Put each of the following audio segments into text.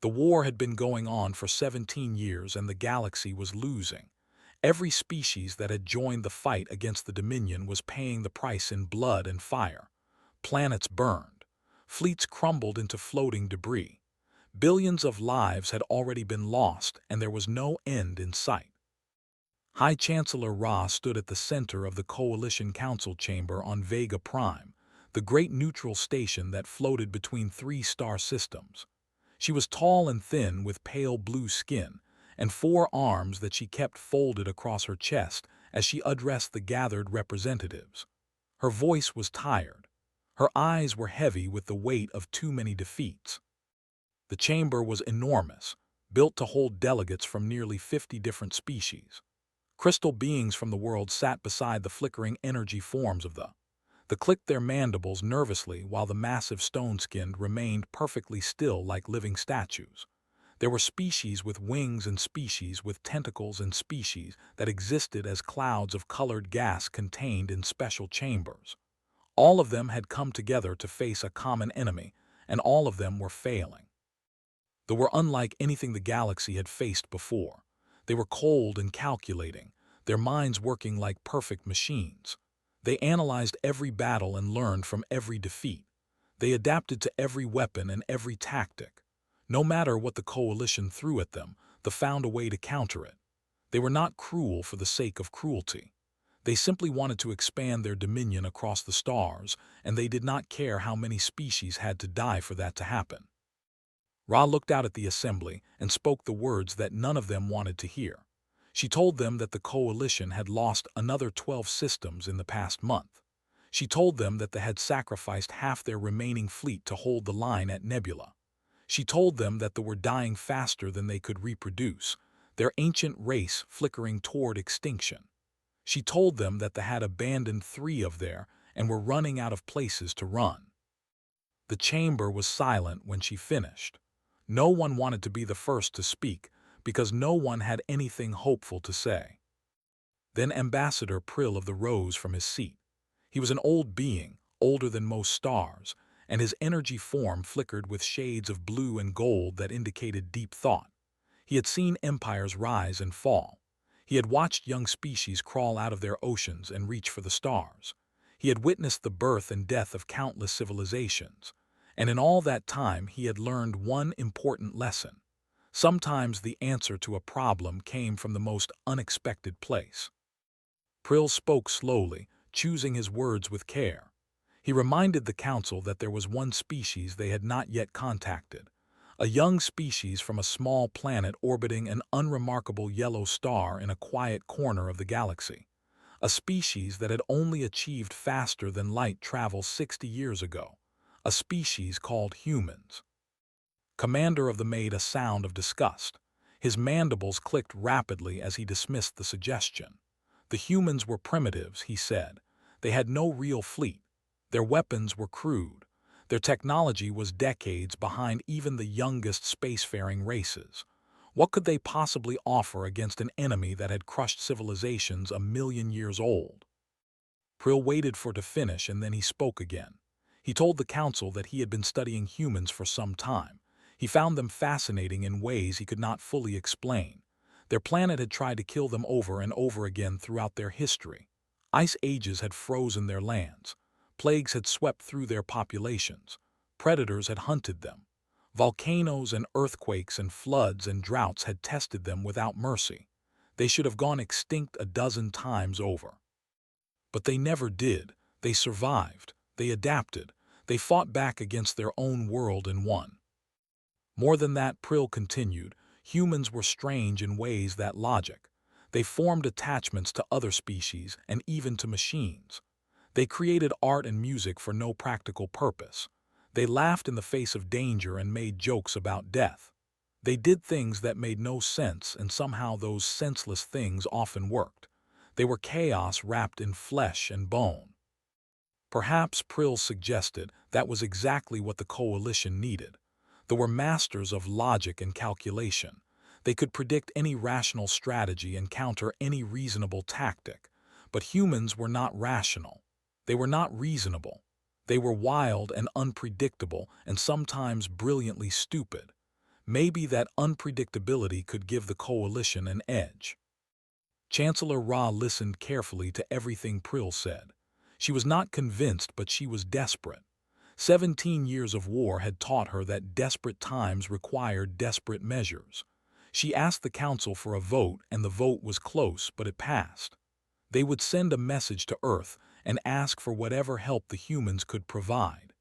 The war had been going on for 17 years and the galaxy was losing. Every species that had joined the fight against the Dominion was paying the price in blood and fire. Planets burned. Fleets crumbled into floating debris. Billions of lives had already been lost and there was no end in sight. High Chancellor Ra stood at the center of the Coalition Council chamber on Vega Prime, the great neutral station that floated between three star systems. She was tall and thin with pale blue skin, and four arms that she kept folded across her chest as she addressed the gathered representatives. Her voice was tired. Her eyes were heavy with the weight of too many defeats. The chamber was enormous, built to hold delegates from nearly 50 different species. Crystal beings from the world sat beside the flickering energy forms of the clicked their mandibles nervously while the massive stone-skinned remained perfectly still like living statues. There were species with wings and species with tentacles and species that existed as clouds of colored gas contained in special chambers. All of them had come together to face a common enemy, and all of them were failing. They were unlike anything the galaxy had faced before. They were cold and calculating, their minds working like perfect machines. They analyzed every battle and learned from every defeat. They adapted to every weapon and every tactic. No matter what the coalition threw at them, they found a way to counter it. They were not cruel for the sake of cruelty. They simply wanted to expand their dominion across the stars, and they did not care how many species had to die for that to happen. Ra looked out at the assembly and spoke the words that none of them wanted to hear. She told them that the coalition had lost another 12 systems in the past month. She told them that they had sacrificed half their remaining fleet to hold the line at Nebula. She told them that they were dying faster than they could reproduce, their ancient race flickering toward extinction. She told them that they had abandoned 3 of their and were running out of places to run. The chamber was silent when she finished. No one wanted to be the first to speak, because no one had anything hopeful to say. Then Ambassador Prill rose from his seat. He was an old being, older than most stars, and his energy form flickered with shades of blue and gold that indicated deep thought. He had seen empires rise and fall. He had watched young species crawl out of their oceans and reach for the stars. He had witnessed the birth and death of countless civilizations. And in all that time he had learned one important lesson. Sometimes the answer to a problem came from the most unexpected place. Prill spoke slowly, choosing his words with care. He reminded the council that there was one species they had not yet contacted, a young species from a small planet orbiting an unremarkable yellow star in a quiet corner of the galaxy, a species that had only achieved faster than light travel 60 years ago, a species called humans. Commander of the made a sound of disgust. His mandibles clicked rapidly as he dismissed the suggestion. The humans were primitives, he said. They had no real fleet. Their weapons were crude. Their technology was decades behind even the youngest spacefaring races. What could they possibly offer against an enemy that had crushed civilizations a million years old? Prill waited for it to finish and then he spoke again. He told the council that he had been studying humans for some time. He found them fascinating in ways he could not fully explain. Their planet had tried to kill them over and over again throughout their history. Ice ages had frozen their lands. Plagues had swept through their populations. Predators had hunted them. Volcanoes and earthquakes and floods and droughts had tested them without mercy. They should have gone extinct a dozen times over. But they never did. They survived. They adapted. They fought back against their own world and won. More than that, Prill continued, humans were strange in ways that logic. They formed attachments to other species and even to machines. They created art and music for no practical purpose. They laughed in the face of danger and made jokes about death. They did things that made no sense, and somehow those senseless things often worked. They were chaos wrapped in flesh and bone. Perhaps, Prill suggested, that was exactly what the coalition needed. They were masters of logic and calculation. They could predict any rational strategy and counter any reasonable tactic. But humans were not rational. They were not reasonable. They were wild and unpredictable and sometimes brilliantly stupid. Maybe that unpredictability could give the coalition an edge. Chancellor Ra listened carefully to everything Prill said. She was not convinced, but she was desperate. 17 years of war had taught her that desperate times required desperate measures. She asked the council for a vote, and the vote was close, but it passed. They would send a message to Earth and ask for whatever help the humans could provide.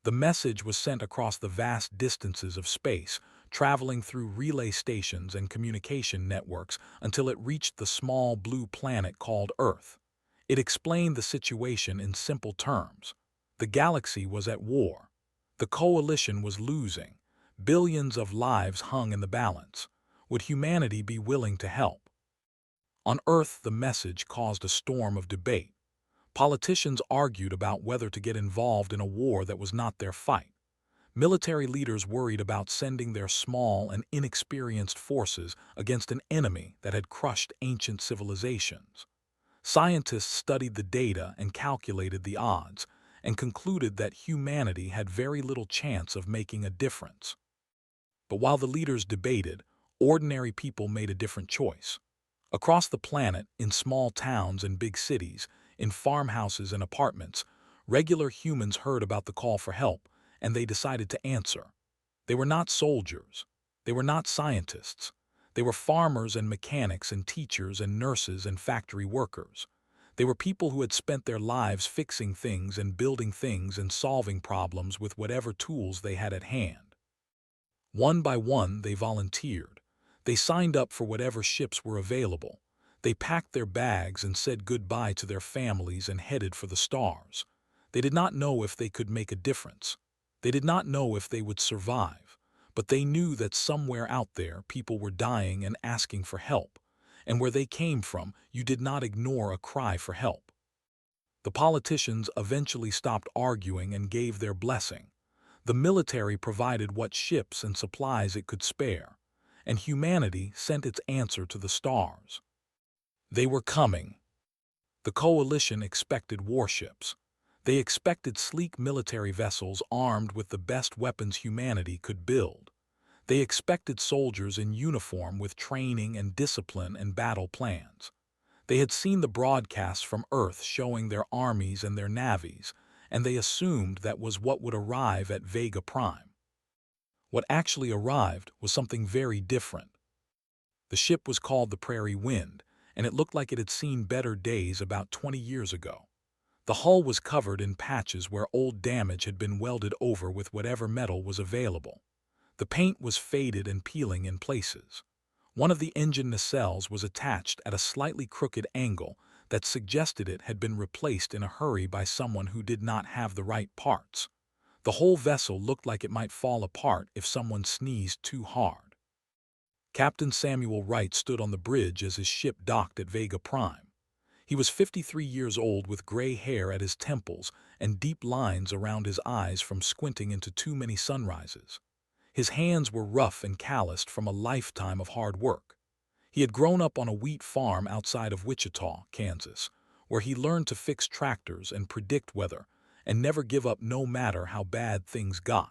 The message was sent across the vast distances of space, traveling through relay stations and communication networks until it reached the small blue planet called Earth. It explained the situation in simple terms. The galaxy was at war. The coalition was losing. Billions of lives hung in the balance. Would humanity be willing to help? On Earth, the message caused a storm of debate. Politicians argued about whether to get involved in a war that was not their fight. Military leaders worried about sending their small and inexperienced forces against an enemy that had crushed ancient civilizations. Scientists studied the data and calculated the odds, and concluded that humanity had very little chance of making a difference. But while the leaders debated, ordinary people made a different choice. Across the planet, in small towns and big cities, in farmhouses and apartments, regular humans heard about the call for help, and they decided to answer. They were not soldiers. They were not scientists. They were farmers and mechanics and teachers and nurses and factory workers. They were people who had spent their lives fixing things and building things and solving problems with whatever tools they had at hand. One by one, they volunteered. They signed up for whatever ships were available. They packed their bags and said goodbye to their families and headed for the stars. They did not know if they could make a difference. They did not know if they would survive. But they knew that somewhere out there people were dying and asking for help. And where they came from, you did not ignore a cry for help. The politicians eventually stopped arguing and gave their blessing. The military provided what ships and supplies it could spare, and humanity sent its answer to the stars. They were coming. The coalition expected warships. They expected sleek military vessels armed with the best weapons humanity could build. They expected soldiers in uniform with training and discipline and battle plans. They had seen the broadcasts from Earth showing their armies and their navies, and they assumed that was what would arrive at Vega Prime. What actually arrived was something very different. The ship was called the Prairie Wind, and it looked like it had seen better days about 20 years ago. The hull was covered in patches where old damage had been welded over with whatever metal was available. The paint was faded and peeling in places. One of the engine nacelles was attached at a slightly crooked angle that suggested it had been replaced in a hurry by someone who did not have the right parts. The whole vessel looked like it might fall apart if someone sneezed too hard. Captain Samuel Wright stood on the bridge as his ship docked at Vega Prime. He was 53 years old with gray hair at his temples and deep lines around his eyes from squinting into too many sunrises. His hands were rough and calloused from a lifetime of hard work. He had grown up on a wheat farm outside of Wichita, Kansas, where he learned to fix tractors and predict weather and never give up no matter how bad things got.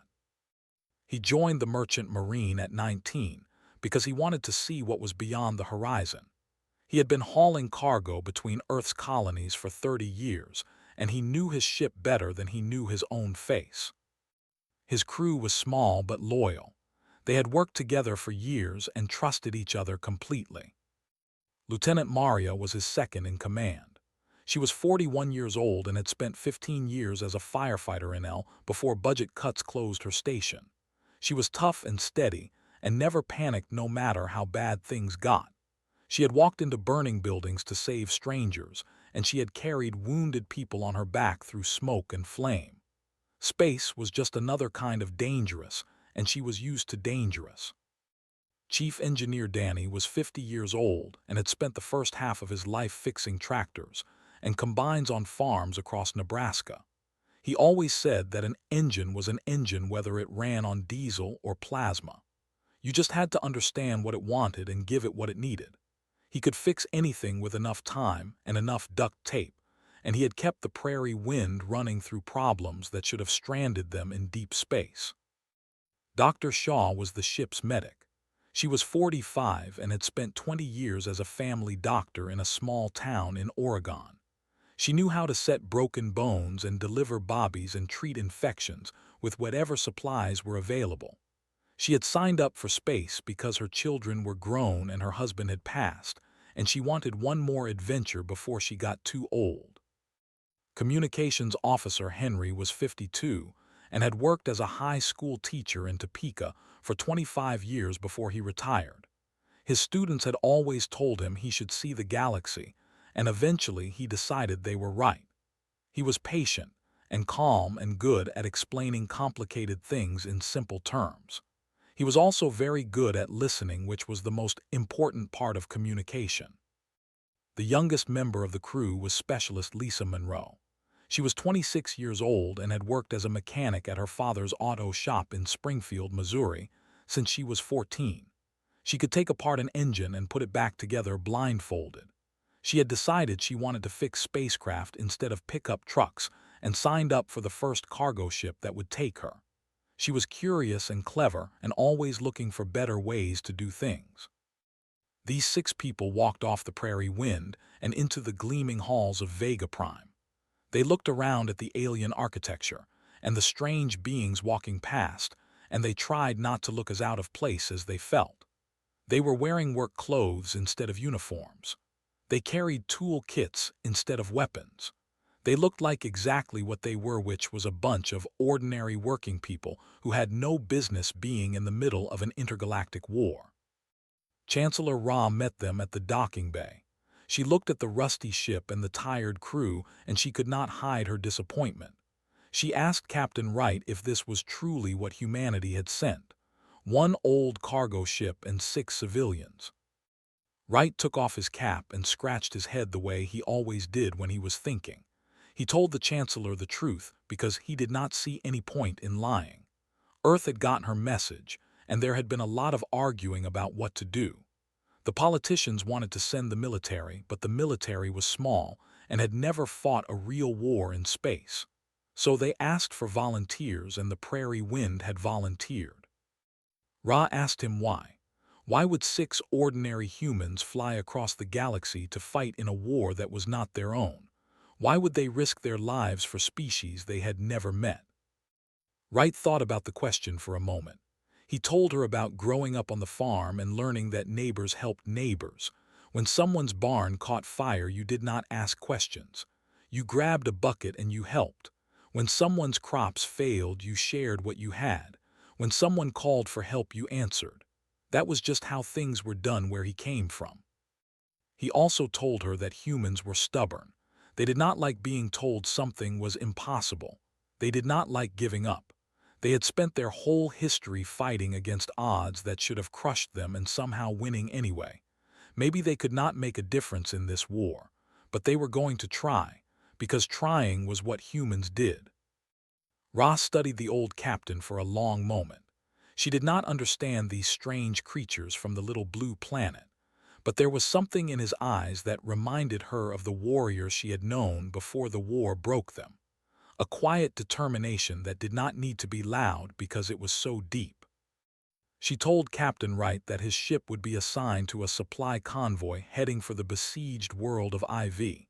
He joined the Merchant Marine at 19 because he wanted to see what was beyond the horizon. He had been hauling cargo between Earth's colonies for 30 years, and he knew his ship better than he knew his own face. His crew was small but loyal. They had worked together for years and trusted each other completely. Lieutenant Maria was his second in command. She was 41 years old and had spent 15 years as a firefighter in L before budget cuts closed her station. She was tough and steady and never panicked no matter how bad things got. She had walked into burning buildings to save strangers, and she had carried wounded people on her back through smoke and flame. Space was just another kind of dangerous, and she was used to dangerous. Chief Engineer Danny was 50 years old and had spent the first half of his life fixing tractors and combines on farms across Nebraska. He always said that an engine was an engine whether it ran on diesel or plasma. You just had to understand what it wanted and give it what it needed. He could fix anything with enough time and enough duct tape, and he had kept the Prairie Wind running through problems that should have stranded them in deep space. Dr. Shaw was the ship's medic. She was 45 and had spent 20 years as a family doctor in a small town in Oregon. She knew how to set broken bones and deliver bobbies and treat infections with whatever supplies were available. She had signed up for space because her children were grown and her husband had passed, and she wanted one more adventure before she got too old. Communications Officer Henry was 52 and had worked as a high school teacher in Topeka for 25 years before he retired. His students had always told him he should see the galaxy, and eventually he decided they were right. He was patient and calm and good at explaining complicated things in simple terms. He was also very good at listening, which was the most important part of communication. The youngest member of the crew was Specialist Lisa Monroe. She was 26 years old and had worked as a mechanic at her father's auto shop in Springfield, Missouri, since she was 14. She could take apart an engine and put it back together blindfolded. She had decided she wanted to fix spacecraft instead of pickup trucks and signed up for the first cargo ship that would take her. She was curious and clever and always looking for better ways to do things. These 6 people walked off the prairie wind and into the gleaming halls of Vega Prime. They looked around at the alien architecture and the strange beings walking past, and they tried not to look as out of place as they felt. They were wearing work clothes instead of uniforms. They carried tool kits instead of weapons. They looked like exactly what they were, which was a bunch of ordinary working people who had no business being in the middle of an intergalactic war. Chancellor Ra met them at the docking bay. She looked at the rusty ship and the tired crew, and she could not hide her disappointment. She asked Captain Wright if this was truly what humanity had sent: one old cargo ship and 6 civilians. Wright took off his cap and scratched his head the way he always did when he was thinking. He told the Chancellor the truth because he did not see any point in lying. Earth had gotten her message, and there had been a lot of arguing about what to do. The politicians wanted to send the military, but the military was small and had never fought a real war in space. So they asked for volunteers, and the prairie wind had volunteered. Ra asked him why. Why would 6 ordinary humans fly across the galaxy to fight in a war that was not their own? Why would they risk their lives for species they had never met? Wright thought about the question for a moment. He told her about growing up on the farm and learning that neighbors helped neighbors. When someone's barn caught fire, you did not ask questions. You grabbed a bucket and you helped. When someone's crops failed, you shared what you had. When someone called for help, you answered. That was just how things were done where he came from. He also told her that humans were stubborn. They did not like being told something was impossible. They did not like giving up. They had spent their whole history fighting against odds that should have crushed them and somehow winning anyway. Maybe they could not make a difference in this war, but they were going to try, because trying was what humans did. Ross studied the old captain for a long moment. She did not understand these strange creatures from the little blue planet, but there was something in his eyes that reminded her of the warriors she had known before the war broke them. A quiet determination that did not need to be loud because it was so deep. She told Captain Wright that his ship would be assigned to a supply convoy heading for the besieged world of IV.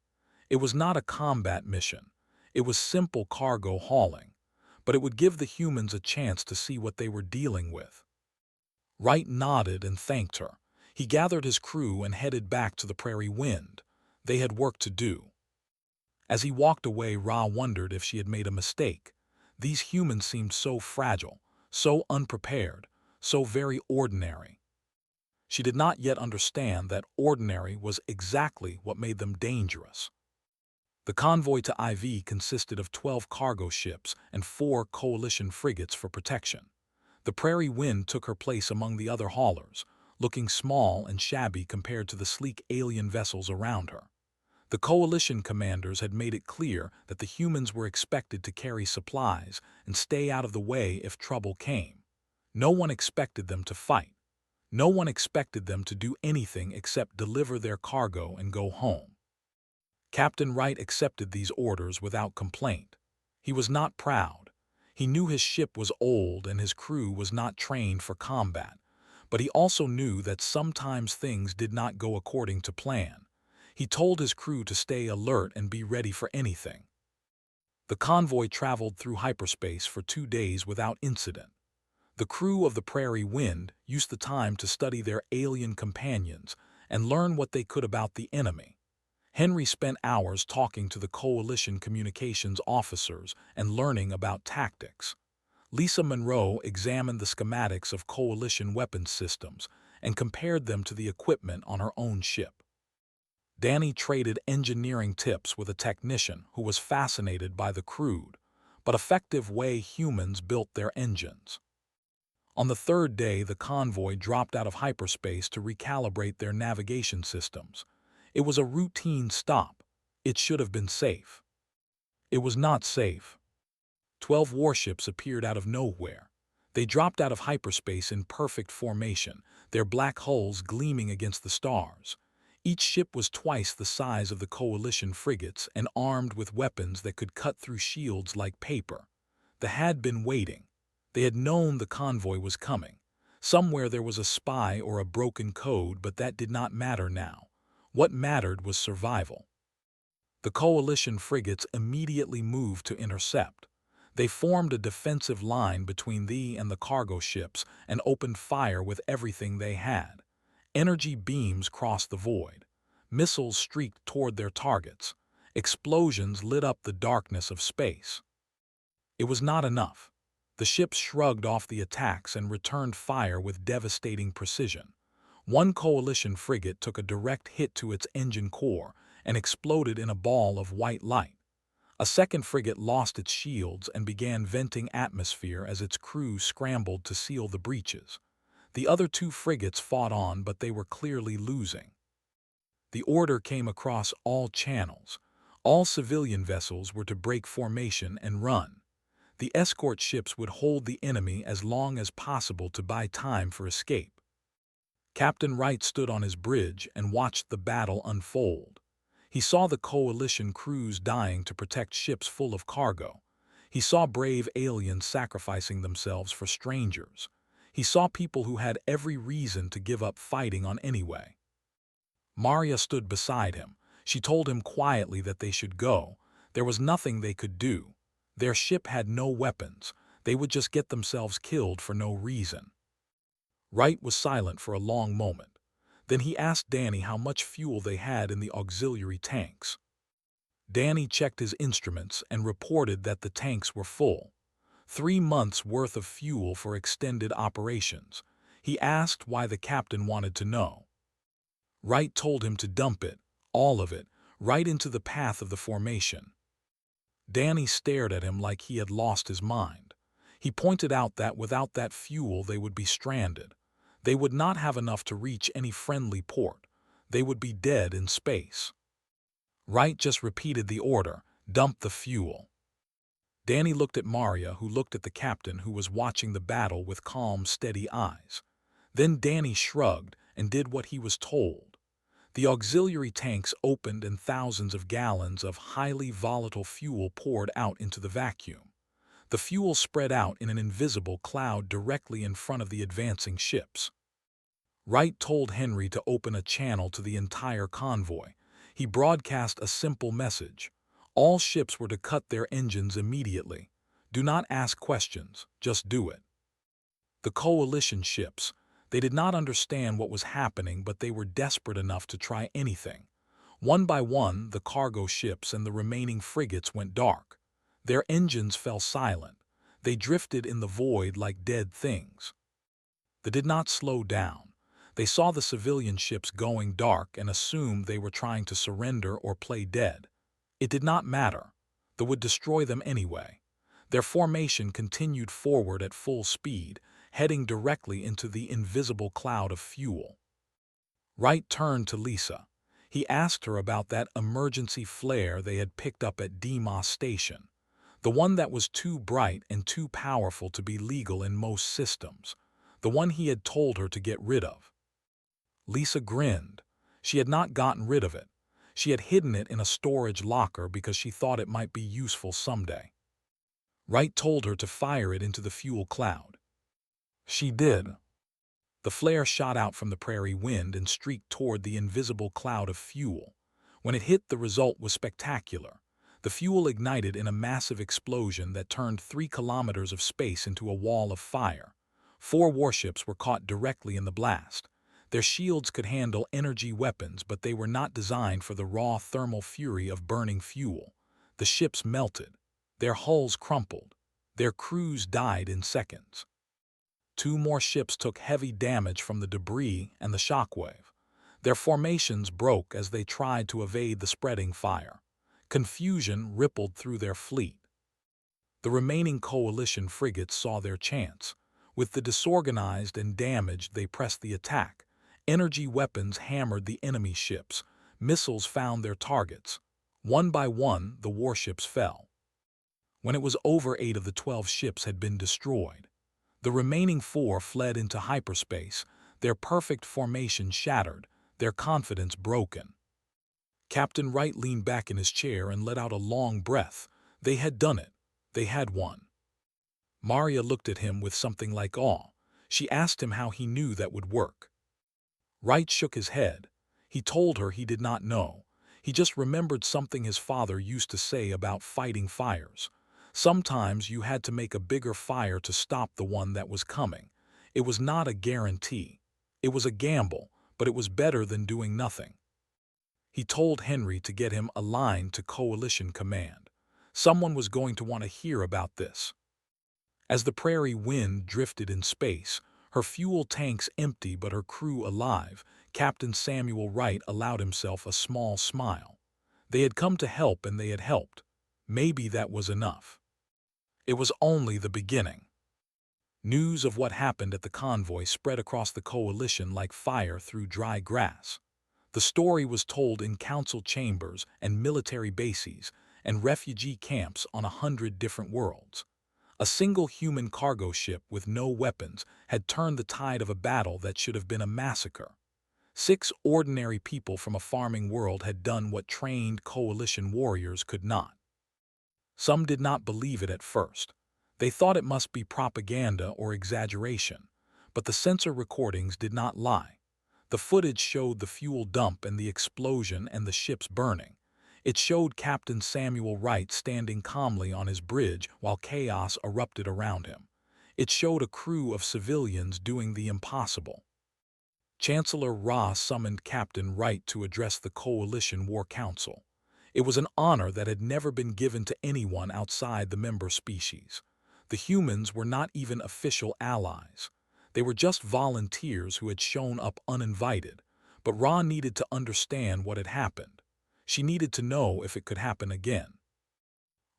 It was not a combat mission. It was simple cargo hauling, but it would give the humans a chance to see what they were dealing with. Wright nodded and thanked her. He gathered his crew and headed back to the prairie wind. They had work to do. As he walked away, Ra wondered if she had made a mistake. These humans seemed so fragile, so unprepared, so very ordinary. She did not yet understand that ordinary was exactly what made them dangerous. The convoy to IV consisted of 12 cargo ships and 4 coalition frigates for protection. The prairie wind took her place among the other haulers, looking small and shabby compared to the sleek alien vessels around her. The coalition commanders had made it clear that the humans were expected to carry supplies and stay out of the way if trouble came. No one expected them to fight. No one expected them to do anything except deliver their cargo and go home. Captain Wright accepted these orders without complaint. He was not proud. He knew his ship was old and his crew was not trained for combat, but he also knew that sometimes things did not go according to plan. He told his crew to stay alert and be ready for anything. The convoy traveled through hyperspace for 2 days without incident. The crew of the Prairie Wind used the time to study their alien companions and learn what they could about the enemy. Henry spent hours talking to the Coalition communications officers and learning about tactics. Lisa Monroe examined the schematics of Coalition weapons systems and compared them to the equipment on her own ship. Danny traded engineering tips with a technician who was fascinated by the crude but effective way humans built their engines. On the third day, the convoy dropped out of hyperspace to recalibrate their navigation systems. It was a routine stop. It should have been safe. It was not safe. 12 warships appeared out of nowhere. They dropped out of hyperspace in perfect formation, their black hulls gleaming against the stars. Each ship was twice the size of the Coalition frigates and armed with weapons that could cut through shields like paper. They had been waiting. They had known the convoy was coming. Somewhere there was a spy or a broken code, but that did not matter now. What mattered was survival. The Coalition frigates immediately moved to intercept. They formed a defensive line between thee and the cargo ships and opened fire with everything they had. Energy beams crossed the void. Missiles streaked toward their targets. Explosions lit up the darkness of space. It was not enough. The ships shrugged off the attacks and returned fire with devastating precision. One Coalition frigate took a direct hit to its engine core and exploded in a ball of white light. A second frigate lost its shields and began venting atmosphere as its crew scrambled to seal the breaches. The other 2 frigates fought on, but they were clearly losing. The order came across all channels. All civilian vessels were to break formation and run. The escort ships would hold the enemy as long as possible to buy time for escape. Captain Wright stood on his bridge and watched the battle unfold. He saw the Coalition crews dying to protect ships full of cargo. He saw brave aliens sacrificing themselves for strangers. He saw people who had every reason to give up fighting on anyway. Maria stood beside him. She told him quietly that they should go. There was nothing they could do. Their ship had no weapons. They would just get themselves killed for no reason. Wright was silent for a long moment. Then he asked Danny how much fuel they had in the auxiliary tanks. Danny checked his instruments and reported that the tanks were full. 3 months' worth of fuel for extended operations. He asked why the captain wanted to know. Wright told him to dump it, all of it, right into the path of the formation. Danny stared at him like he had lost his mind. He pointed out that without that fuel they would be stranded. They would not have enough to reach any friendly port. They would be dead in space. Wright just repeated the order, dump the fuel. Danny looked at Maria, who looked at the captain, who was watching the battle with calm, steady eyes. Then Danny shrugged and did what he was told. The auxiliary tanks opened and thousands of gallons of highly volatile fuel poured out into the vacuum. The fuel spread out in an invisible cloud directly in front of the advancing ships. Wright told Henry to open a channel to the entire convoy. He broadcast a simple message. All ships were to cut their engines immediately. Do not ask questions, just do it. The Coalition ships, they did not understand what was happening, but they were desperate enough to try anything. One by one, the cargo ships and the remaining frigates went dark. Their engines fell silent. They drifted in the void like dead things. They did not slow down. They saw the civilian ships going dark and assumed they were trying to surrender or play dead. It did not matter. They would destroy them anyway. Their formation continued forward at full speed, heading directly into the invisible cloud of fuel. Wright turned to Lisa. He asked her about that emergency flare they had picked up at Deimos Station, the one that was too bright and too powerful to be legal in most systems, the one he had told her to get rid of. Lisa grinned. She had not gotten rid of it. She had hidden it in a storage locker because she thought it might be useful someday. Wright told her to fire it into the fuel cloud. She did. The flare shot out from the prairie wind and streaked toward the invisible cloud of fuel. When it hit, the result was spectacular. The fuel ignited in a massive explosion that turned 3 kilometers of space into a wall of fire. 4 warships were caught directly in the blast. Their shields could handle energy weapons, but they were not designed for the raw thermal fury of burning fuel. The ships melted. Their hulls crumpled. Their crews died in seconds. 2 more ships took heavy damage from the debris and the shockwave. Their formations broke as they tried to evade the spreading fire. Confusion rippled through their fleet. The remaining coalition frigates saw their chance. With the disorganized and damaged, they pressed the attack. Energy weapons hammered the enemy ships. Missiles found their targets. One by one, the warships fell. When it was over, 8 of the 12 ships had been destroyed. The remaining 4 fled into hyperspace, their perfect formation shattered, their confidence broken. Captain Wright leaned back in his chair and let out a long breath. They had done it. They had won. Maria looked at him with something like awe. She asked him how he knew that would work. Wright shook his head. He told her he did not know. He just remembered something his father used to say about fighting fires. Sometimes you had to make a bigger fire to stop the one that was coming. It was not a guarantee. It was a gamble, but it was better than doing nothing. He told Henry to get him aligned to Coalition Command. Someone was going to want to hear about this. As the prairie wind drifted in space, her fuel tanks empty but her crew alive, Captain Samuel Wright allowed himself a small smile. They had come to help and they had helped. Maybe that was enough. It was only the beginning. News of what happened at the convoy spread across the coalition like fire through dry grass. The story was told in council chambers and military bases and refugee camps on 100 different worlds. A single human cargo ship with no weapons had turned the tide of a battle that should have been a massacre. 6 ordinary people from a farming world had done what trained coalition warriors could not. Some did not believe it at first. They thought it must be propaganda or exaggeration, but the sensor recordings did not lie. The footage showed the fuel dump and the explosion and the ships burning. It showed Captain Samuel Wright standing calmly on his bridge while chaos erupted around him. It showed a crew of civilians doing the impossible. Chancellor Ra summoned Captain Wright to address the Coalition War Council. It was an honor that had never been given to anyone outside the member species. The humans were not even official allies. They were just volunteers who had shown up uninvited, but Ra needed to understand what had happened. She needed to know if it could happen again.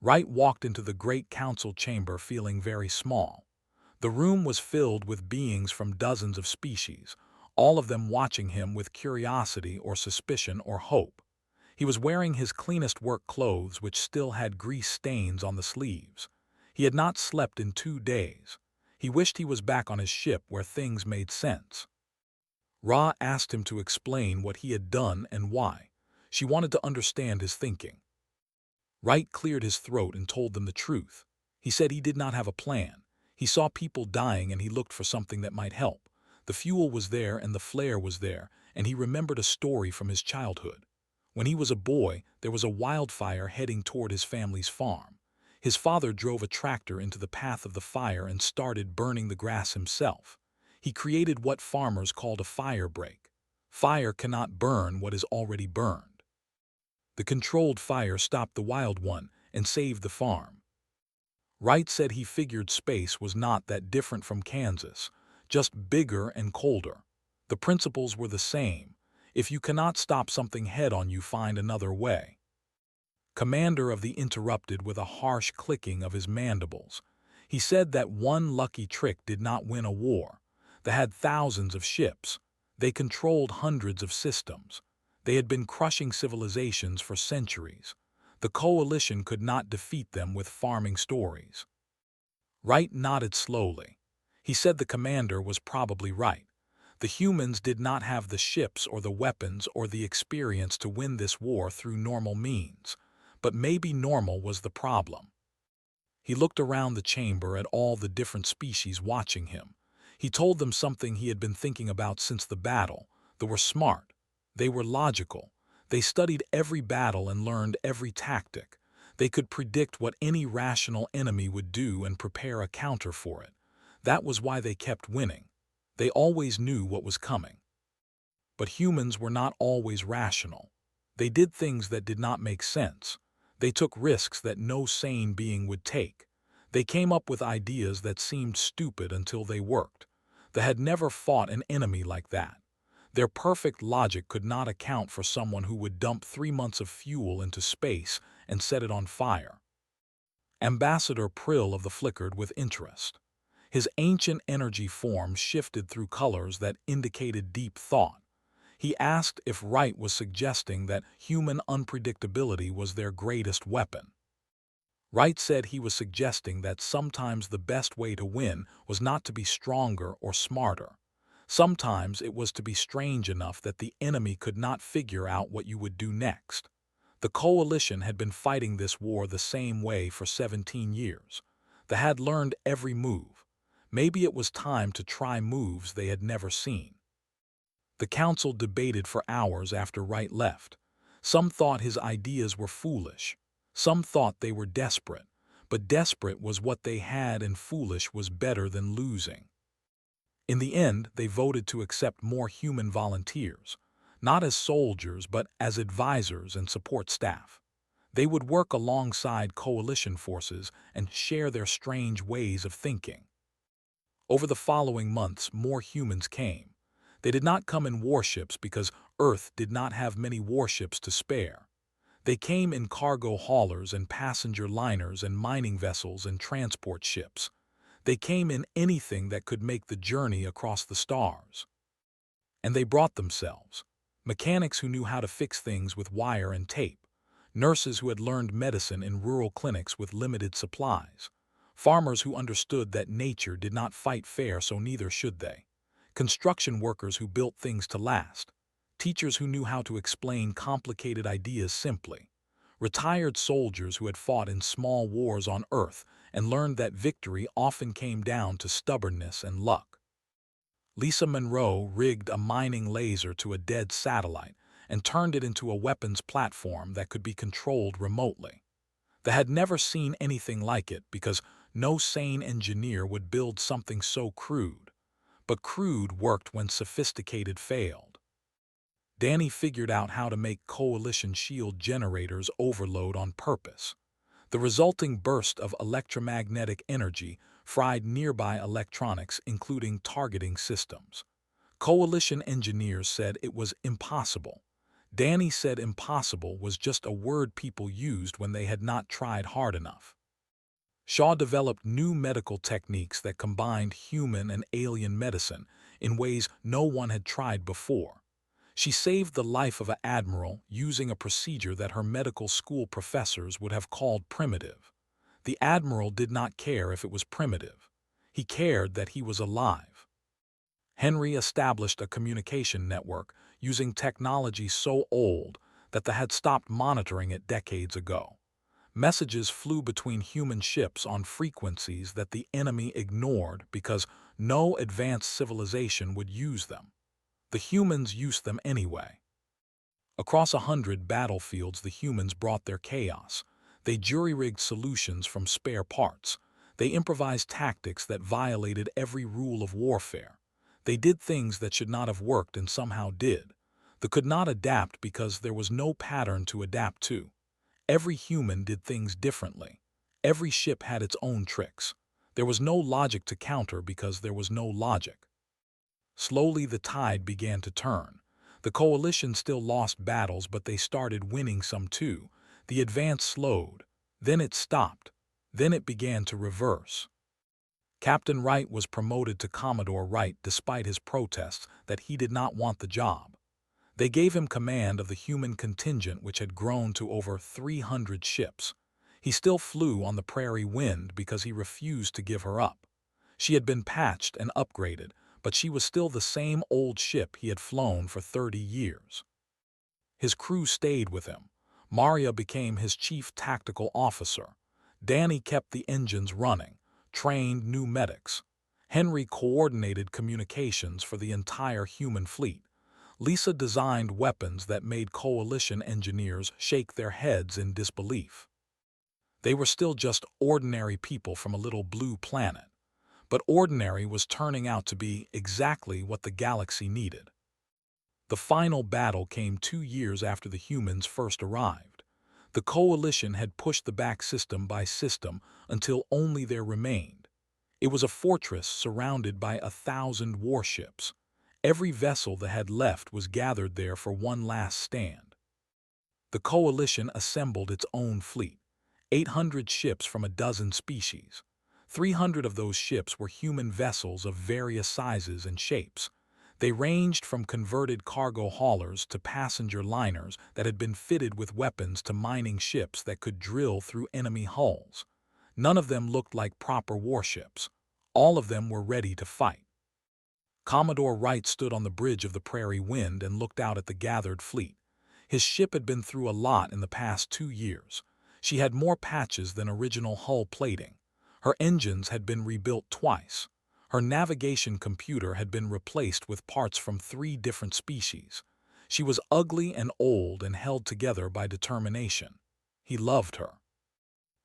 Wright walked into the great council chamber feeling very small. The room was filled with beings from dozens of species, all of them watching him with curiosity or suspicion or hope. He was wearing his cleanest work clothes, which still had grease stains on the sleeves. He had not slept in 2 days. He wished he was back on his ship where things made sense. Ra asked him to explain what he had done and why. She wanted to understand his thinking. Wright cleared his throat and told them the truth. He said he did not have a plan. He saw people dying and he looked for something that might help. The fuel was there and the flare was there, and he remembered a story from his childhood. When he was a boy, there was a wildfire heading toward his family's farm. His father drove a tractor into the path of the fire and started burning the grass himself. He created what farmers called a fire break. Fire cannot burn what is already burned. The controlled fire stopped the wild one and saved the farm. Wright said he figured space was not that different from Kansas, just bigger and colder. The principles were the same. If you cannot stop something head-on, you find another way. Commander of the interrupted with a harsh clicking of his mandibles. He said that one lucky trick did not win a war. They had thousands of ships. They controlled hundreds of systems. They had been crushing civilizations for centuries. The coalition could not defeat them with farming stories. Wright nodded slowly. He said the commander was probably right. The humans did not have the ships or the weapons or the experience to win this war through normal means. But maybe normal was the problem. He looked around the chamber at all the different species watching him. He told them something he had been thinking about since the battle. They were smart. They were logical. They studied every battle and learned every tactic. They could predict what any rational enemy would do and prepare a counter for it. That was why they kept winning. They always knew what was coming. But humans were not always rational. They did things that did not make sense. They took risks that no sane being would take. They came up with ideas that seemed stupid until they worked. They had never fought an enemy like that. Their perfect logic could not account for someone who would dump 3 months of fuel into space and set it on fire. Ambassador Prill of the flickered with interest. His ancient energy form shifted through colors that indicated deep thought. He asked if Wright was suggesting that human unpredictability was their greatest weapon. Wright said he was suggesting that sometimes the best way to win was not to be stronger or smarter. Sometimes it was to be strange enough that the enemy could not figure out what you would do next. The coalition had been fighting this war the same way for 17 years. They had learned every move. Maybe it was time to try moves they had never seen. The council debated for hours after Wright left. Some thought his ideas were foolish. Some thought they were desperate. But desperate was what they had and foolish was better than losing. In the end, they voted to accept more human volunteers, not as soldiers but as advisors and support staff. They would work alongside coalition forces and share their strange ways of thinking. Over the following months, more humans came. They did not come in warships because Earth did not have many warships to spare. They came in cargo haulers and passenger liners and mining vessels and transport ships. They came in anything that could make the journey across the stars. And they brought themselves. Mechanics who knew how to fix things with wire and tape. Nurses who had learned medicine in rural clinics with limited supplies. Farmers who understood that nature did not fight fair, so neither should they. Construction workers who built things to last. Teachers who knew how to explain complicated ideas simply. Retired soldiers who had fought in small wars on Earth and learned that victory often came down to stubbornness and luck. Lisa Monroe rigged a mining laser to a dead satellite and turned it into a weapons platform that could be controlled remotely. They had never seen anything like it because no sane engineer would build something so crude. But crude worked when sophisticated failed. Danny figured out how to make coalition shield generators overload on purpose. The resulting burst of electromagnetic energy fried nearby electronics, including targeting systems. Coalition engineers said it was impossible. Danny said impossible was just a word people used when they had not tried hard enough. Shaw developed new medical techniques that combined human and alien medicine in ways no one had tried before. She saved the life of an admiral using a procedure that her medical school professors would have called primitive. The admiral did not care if it was primitive. He cared that he was alive. Henry established a communication network using technology so old that they had stopped monitoring it decades ago. Messages flew between human ships on frequencies that the enemy ignored because no advanced civilization would use them. The humans used them anyway. Across 100 battlefields, the humans brought their chaos. They jury-rigged solutions from spare parts. They improvised tactics that violated every rule of warfare. They did things that should not have worked and somehow did. They could not adapt because there was no pattern to adapt to. Every human did things differently. Every ship had its own tricks. There was no logic to counter because there was no logic. Slowly the tide began to turn. The coalition still lost battles, but they started winning some too. The advance slowed. Then it stopped. Then it began to reverse. Captain Wright was promoted to Commodore Wright despite his protests that he did not want the job. They gave him command of the human contingent, which had grown to over 300 ships. He still flew on the Prairie Wind because he refused to give her up. She had been patched and upgraded, but she was still the same old ship he had flown for 30 years. His crew stayed with him. Maria became his chief tactical officer. Danny kept the engines running, trained new medics. Henry coordinated communications for the entire human fleet. Lisa designed weapons that made coalition engineers shake their heads in disbelief. They were still just ordinary people from a little blue planet, but ordinary was turning out to be exactly what the galaxy needed. The final battle came 2 years after the humans first arrived. The coalition had pushed the back system by system until only there remained. It was a fortress surrounded by 1,000 warships. Every vessel that had left was gathered there for one last stand. The coalition assembled its own fleet, 800 ships from a dozen species. 300 of those ships were human vessels of various sizes and shapes. They ranged from converted cargo haulers to passenger liners that had been fitted with weapons to mining ships that could drill through enemy hulls. None of them looked like proper warships. All of them were ready to fight. Commodore Wright stood on the bridge of the Prairie Wind and looked out at the gathered fleet. His ship had been through a lot in the past 2 years. She had more patches than original hull plating. Her engines had been rebuilt twice. Her navigation computer had been replaced with parts from 3 different species. She was ugly and old and held together by determination. He loved her.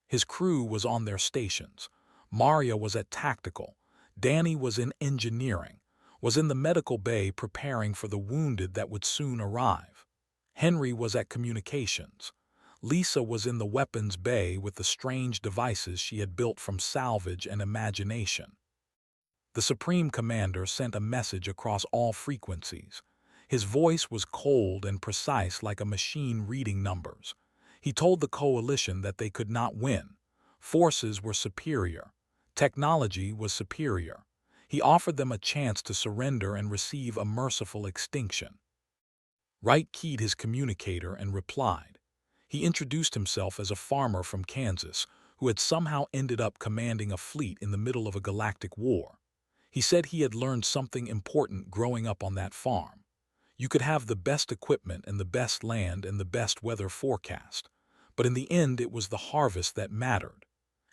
His crew was on their stations. Maria was at tactical. Danny was in engineering, was in the medical bay preparing for the wounded that would soon arrive. Henry was at communications. Lisa was in the weapons bay with the strange devices she had built from salvage and imagination. The Supreme Commander sent a message across all frequencies. His voice was cold and precise like a machine reading numbers. He told the coalition that they could not win. Forces were superior. Technology was superior. He offered them a chance to surrender and receive a merciful extinction. Wright keyed his communicator and replied. He introduced himself as a farmer from Kansas who had somehow ended up commanding a fleet in the middle of a galactic war. He said he had learned something important growing up on that farm. You could have the best equipment and the best land and the best weather forecast, but in the end it was the harvest that mattered.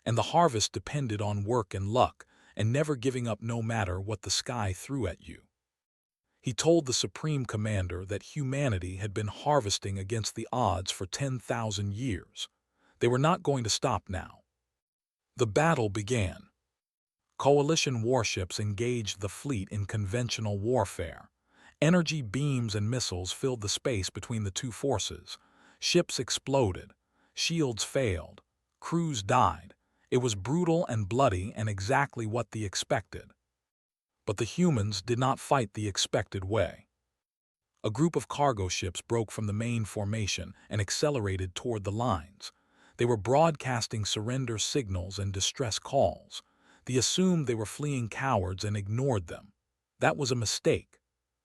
And the harvest depended on work and luck and never giving up no matter what the sky threw at you. He told the Supreme Commander that humanity had been harvesting against the odds for 10,000 years. They were not going to stop now. The battle began. Coalition warships engaged the fleet in conventional warfare. Energy beams and missiles filled the space between the two forces. Ships exploded. Shields failed. Crews died. It was brutal and bloody and exactly what they expected. But the humans did not fight the expected way. A group of cargo ships broke from the main formation and accelerated toward the lines. They were broadcasting surrender signals and distress calls. They assumed they were fleeing cowards and ignored them. That was a mistake.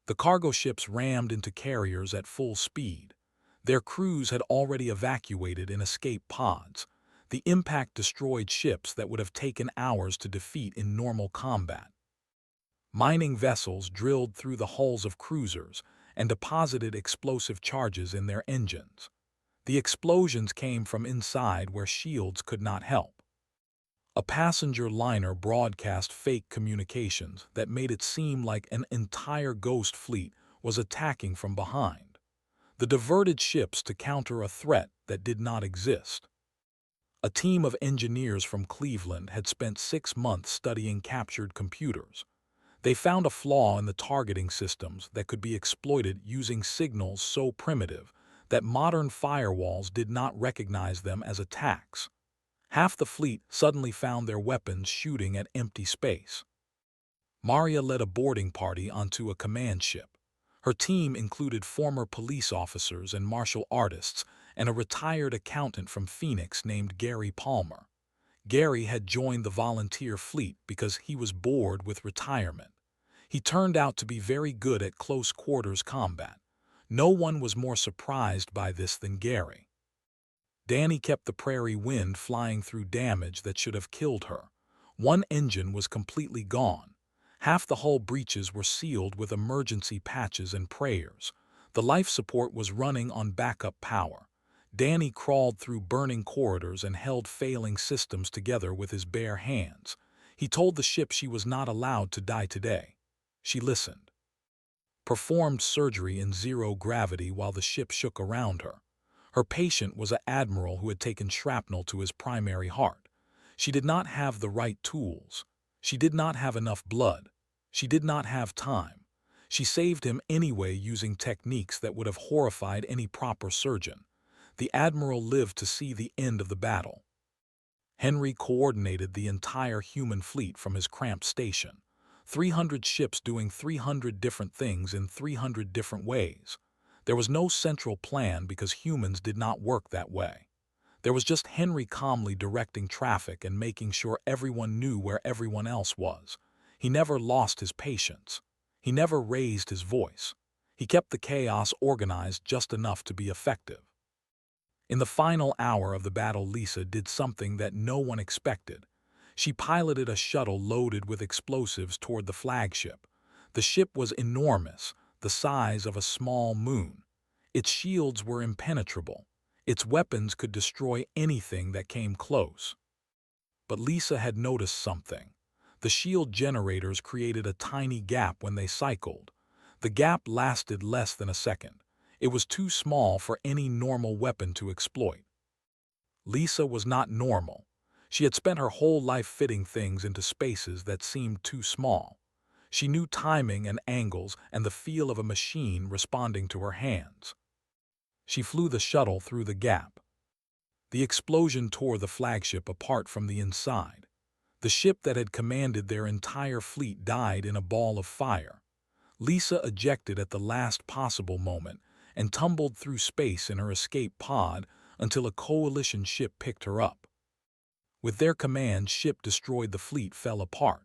The cargo ships rammed into carriers at full speed. Their crews had already evacuated in escape pods. The impact destroyed ships that would have taken hours to defeat in normal combat. Mining vessels drilled through the hulls of cruisers and deposited explosive charges in their engines. The explosions came from inside where shields could not help. A passenger liner broadcast fake communications that made it seem like an entire ghost fleet was attacking from behind. The diverted ships to counter a threat that did not exist. A team of engineers from Cleveland had spent 6 months studying captured computers. They found a flaw in the targeting systems that could be exploited using signals so primitive that modern firewalls did not recognize them as attacks. Half the fleet suddenly found their weapons shooting at empty space. Maria led a boarding party onto a command ship. Her team included former police officers and martial artists and a retired accountant from Phoenix named Gary Palmer. Gary had joined the volunteer fleet because he was bored with retirement. He turned out to be very good at close-quarters combat. No one was more surprised by this than Gary. Danny kept the Prairie Wind flying through damage that should have killed her. One engine was completely gone. Half the hull breaches were sealed with emergency patches and prayers. The life support was running on backup power. Danny crawled through burning corridors and held failing systems together with his bare hands. He told the ship she was not allowed to die today. She listened. Performed surgery in zero gravity while the ship shook around her. Her patient was an admiral who had taken shrapnel to his primary heart. She did not have the right tools. She did not have enough blood. She did not have time. She saved him anyway using techniques that would have horrified any proper surgeon. The admiral lived to see the end of the battle. Henry coordinated the entire human fleet from his cramped station. 300 ships doing 300 different things in 300 different ways. There was no central plan because humans did not work that way. There was just Henry calmly directing traffic and making sure everyone knew where everyone else was. He never lost his patience. He never raised his voice. He kept the chaos organized just enough to be effective. In the final hour of the battle, Lisa did something that no one expected. She piloted a shuttle loaded with explosives toward the flagship. The ship was enormous, the size of a small moon. Its shields were impenetrable. Its weapons could destroy anything that came close. But Lisa had noticed something. The shield generators created a tiny gap when they cycled. The gap lasted less than a second. It was too small for any normal weapon to exploit. Lisa was not normal. She had spent her whole life fitting things into spaces that seemed too small. She knew timing and angles and the feel of a machine responding to her hands. She flew the shuttle through the gap. The explosion tore the flagship apart from the inside. The ship that had commanded their entire fleet died in a ball of fire. Lisa ejected at the last possible moment and tumbled through space in her escape pod until a coalition ship picked her up. With their command, ship destroyed, the fleet fell apart.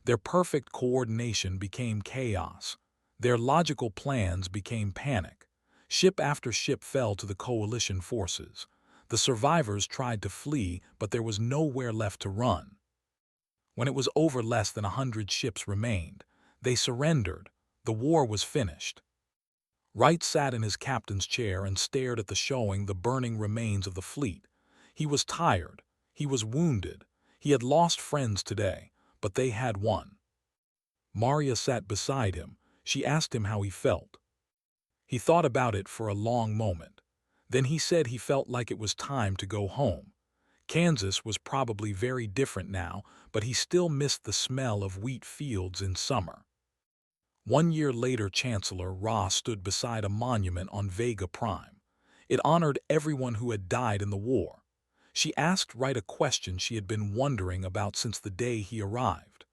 Their perfect coordination became chaos. Their logical plans became panic. Ship after ship fell to the coalition forces. The survivors tried to flee, but there was nowhere left to run. When it was over, less than 100 ships remained. They surrendered. The war was finished. Wright sat in his captain's chair and stared at the burning remains of the fleet. He was tired. He was wounded. He had lost friends today, but they had won. Maria sat beside him. She asked him how he felt. He thought about it for a long moment. Then he said he felt like it was time to go home. Kansas was probably very different now, but he still missed the smell of wheat fields in summer. 1 year later, Chancellor Ra stood beside a monument on Vega Prime. It honored everyone who had died in the war. She asked Wright a question she had been wondering about since the day he arrived.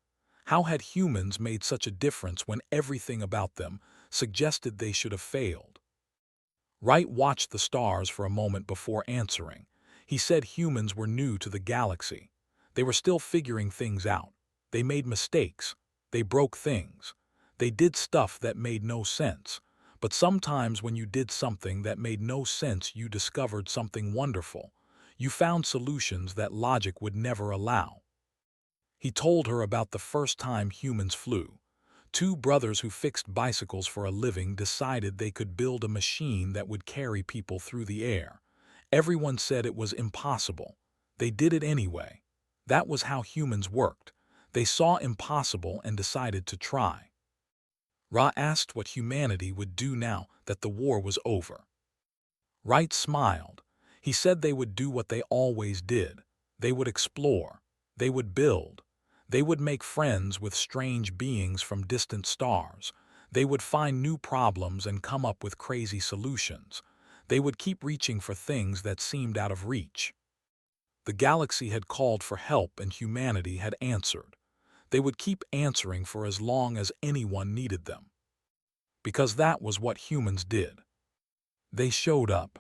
How had humans made such a difference when everything about them suggested they should have failed? Wright watched the stars for a moment before answering. He said humans were new to the galaxy. They were still figuring things out. They made mistakes. They broke things. They did stuff that made no sense. But sometimes when you did something that made no sense, you discovered something wonderful. You found solutions that logic would never allow. He told her about the first time humans flew. 2 brothers who fixed bicycles for a living decided they could build a machine that would carry people through the air. Everyone said it was impossible. They did it anyway. That was how humans worked. They saw impossible and decided to try. Ra asked what humanity would do now that the war was over. Wright smiled. He said they would do what they always did. They would explore. They would build. They would make friends with strange beings from distant stars. They would find new problems and come up with crazy solutions. They would keep reaching for things that seemed out of reach. The galaxy had called for help and humanity had answered. They would keep answering for as long as anyone needed them. Because that was what humans did. They showed up.